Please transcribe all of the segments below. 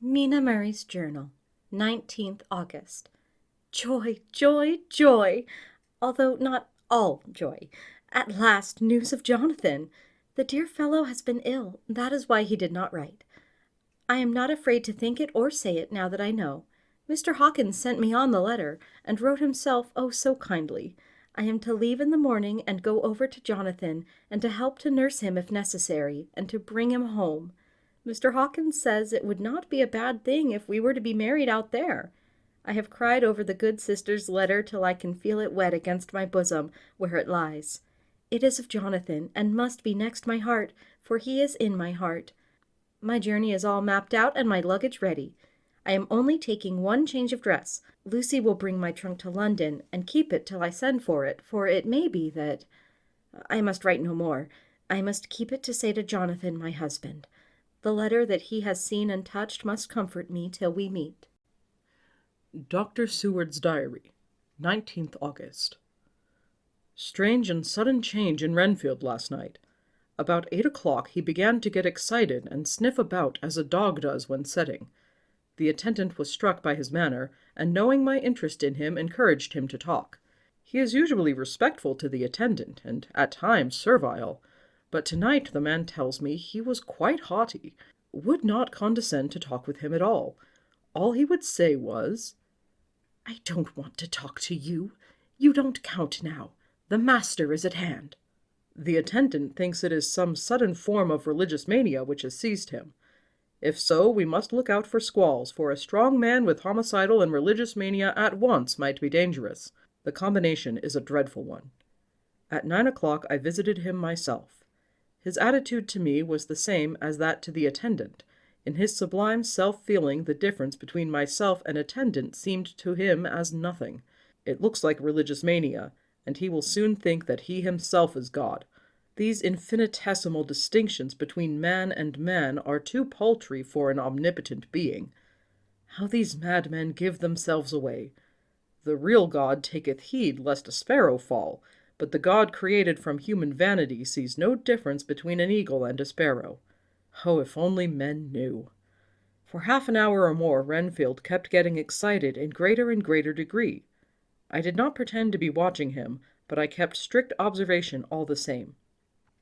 Mina Murray's Journal, 19th August. Joy, joy, joy! Although not all joy. At last, news of Jonathan. The dear fellow has been ill. That is why he did not write. I am not afraid to think it or say it now that I know. Mr. Hawkins sent me on the letter, and wrote himself, oh, so kindly. I am to leave in the morning and go over to Jonathan, and to help to nurse him if necessary, and to bring him home. Mr. Hawkins says it would not be a bad thing if we were to be married out there. I have cried over the good sister's letter till I can feel it wet against my bosom, where it lies. It is of Jonathan, and must be next my heart, for he is in my heart. My journey is all mapped out, and my luggage ready. I am only taking one change of dress. Lucy will bring my trunk to London, and keep it till I send for it may be that... I must write no more. I must keep it to say to Jonathan, my husband. The letter that he has seen and touched must comfort me till we meet. Dr. Seward's Diary, 19th August. Strange and sudden change in Renfield last night. About 8 o'clock he began to get excited and sniff about as a dog does when setting. The attendant was struck by his manner, and knowing my interest in him, encouraged him to talk. He is usually respectful to the attendant, and at times servile. But tonight the man tells me he was quite haughty, would not condescend to talk with him at all. All he would say was, "I don't want to talk to you. You don't count now. The master is at hand." The attendant thinks it is some sudden form of religious mania which has seized him. If so, we must look out for squalls, for a strong man with homicidal and religious mania at once might be dangerous. The combination is a dreadful one. At 9 o'clock I visited him myself. His attitude to me was the same as that to the attendant. In his sublime self-feeling, the difference between myself and attendant seemed to him as nothing. It looks like religious mania, and he will soon think that he himself is God. These infinitesimal distinctions between man and man are too paltry for an omnipotent being. How these madmen give themselves away! The real God taketh heed lest a sparrow fall, but the God created from human vanity sees no difference between an eagle and a sparrow. Oh, if only men knew! For half an hour or more Renfield kept getting excited in greater and greater degree. I did not pretend to be watching him, but I kept strict observation all the same.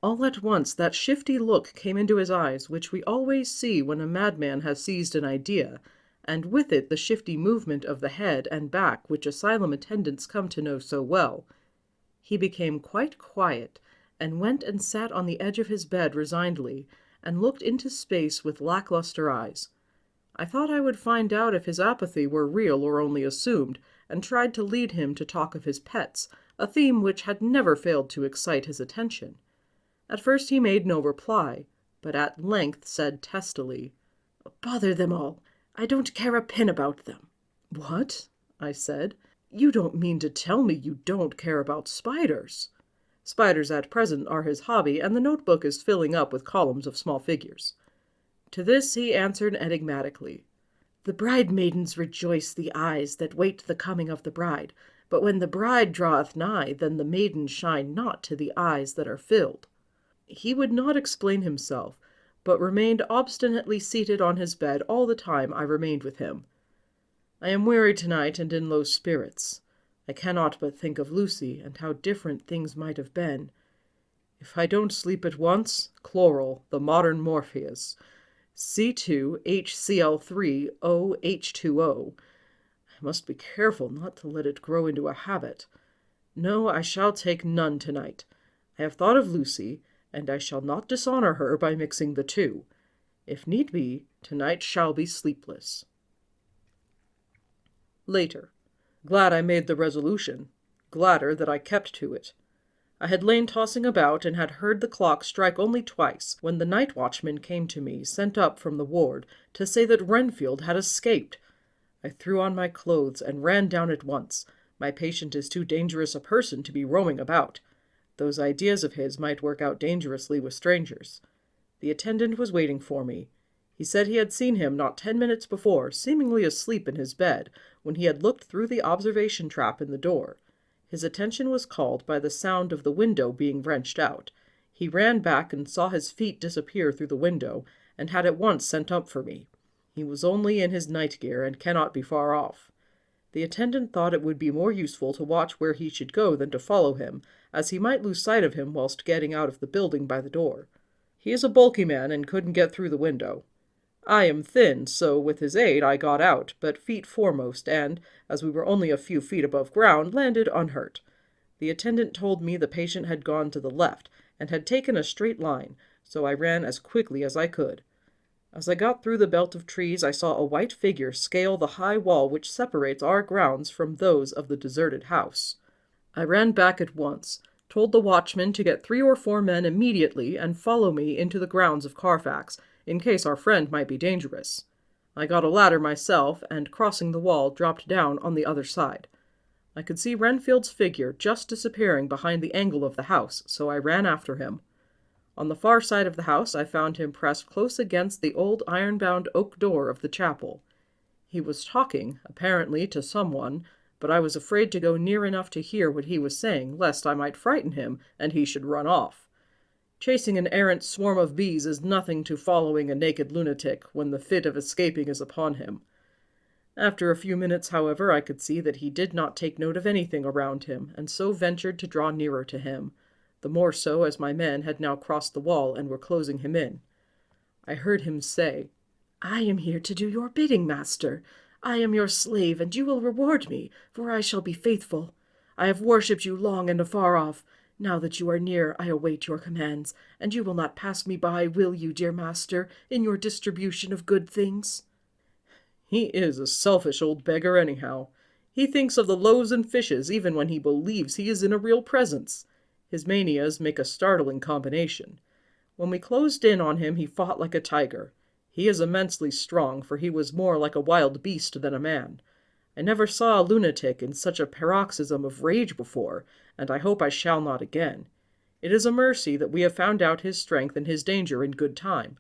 All at once that shifty look came into his eyes which we always see when a madman has seized an idea, and with it the shifty movement of the head and back which asylum attendants come to know so well. He became quite quiet, and went and sat on the edge of his bed resignedly, and looked into space with lackluster eyes. I thought I would find out if his apathy were real or only assumed, and tried to lead him to talk of his pets, a theme which had never failed to excite his attention. At first he made no reply, but at length said testily, "Bother them all. I don't care a pin about them." "What?" I said. "You don't mean to tell me you don't care about spiders?" Spiders at present are his hobby, and the notebook is filling up with columns of small figures. To this he answered enigmatically, "The bride-maidens rejoice the eyes that wait the coming of the bride, but when the bride draweth nigh, then the maidens shine not to the eyes that are filled." He would not explain himself, but remained obstinately seated on his bed all the time I remained with him. I am weary tonight and in low spirits. I cannot but think of Lucy, and how different things might have been. If I don't sleep at once, chloral, the modern Morpheus, C2HCl3OH2O. I must be careful not to let it grow into a habit. No, I shall take none tonight. I have thought of Lucy, and I shall not dishonor her by mixing the two. If need be, tonight shall be sleepless. Later. Glad I made the resolution. Gladder that I kept to it. I had lain tossing about, and had heard the clock strike only twice, when the night watchman came to me, sent up from the ward, to say that Renfield had escaped. I threw on my clothes, and ran down at once. My patient is too dangerous a person to be roaming about. Those ideas of his might work out dangerously with strangers. The attendant was waiting for me. He said he had seen him not 10 minutes before, seemingly asleep in his bed, when he had looked through the observation trap in the door. His attention was called by the sound of the window being wrenched out. He ran back and saw his feet disappear through the window, and had at once sent up for me. He was only in his night gear and cannot be far off. The attendant thought it would be more useful to watch where he should go than to follow him, as he might lose sight of him whilst getting out of the building by the door. He is a bulky man and couldn't get through the window. I am thin, so with his aid I got out, but feet foremost, and, as we were only a few feet above ground, landed unhurt. The attendant told me the patient had gone to the left, and had taken a straight line, so I ran as quickly as I could. As I got through the belt of trees, I saw a white figure scale the high wall which separates our grounds from those of the deserted house. I ran back at once, told the watchman to get 3 or 4 men immediately and follow me into the grounds of Carfax, in case our friend might be dangerous. I got a ladder myself, and crossing the wall, dropped down on the other side. I could see Renfield's figure just disappearing behind the angle of the house, so I ran after him. On the far side of the house I found him pressed close against the old iron-bound oak door of the chapel. He was talking, apparently, to someone, but I was afraid to go near enough to hear what he was saying, lest I might frighten him, and he should run off. Chasing an errant swarm of bees is nothing to following a naked lunatic when the fit of escaping is upon him. After a few minutes, however, I could see that he did not take note of anything around him, and so ventured to draw nearer to him, the more so as my men had now crossed the wall and were closing him in. I heard him say, "I am here to do your bidding, master. I am your slave, and you will reward me, for I shall be faithful. I have worshipped you long and afar off. Now that you are near, I await your commands, and you will not pass me by, will you, dear master, in your distribution of good things?" He is a selfish old beggar anyhow. He thinks of the loaves and fishes even when he believes he is in a real presence. His manias make a startling combination. When we closed in on him he fought like a tiger. He is immensely strong, for he was more like a wild beast than a man. I never saw a lunatic in such a paroxysm of rage before, and I hope I shall not again. It is a mercy that we have found out his strength and his danger in good time.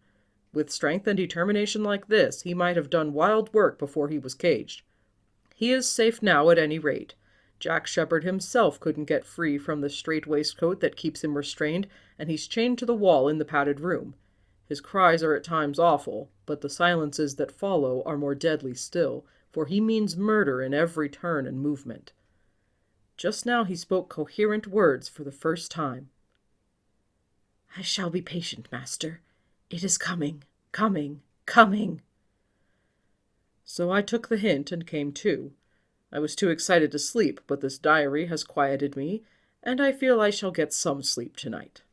With strength and determination like this, he might have done wild work before he was caged. He is safe now at any rate. Jack Shepherd himself couldn't get free from the strait waistcoat that keeps him restrained, and he's chained to the wall in the padded room. His cries are at times awful, but the silences that follow are more deadly still, for he means murder in every turn and movement. Just now he spoke coherent words for the first time. "I shall be patient, master. It is coming, coming, coming." So I took the hint and came to. I was too excited to sleep, but this diary has quieted me, and I feel I shall get some sleep tonight.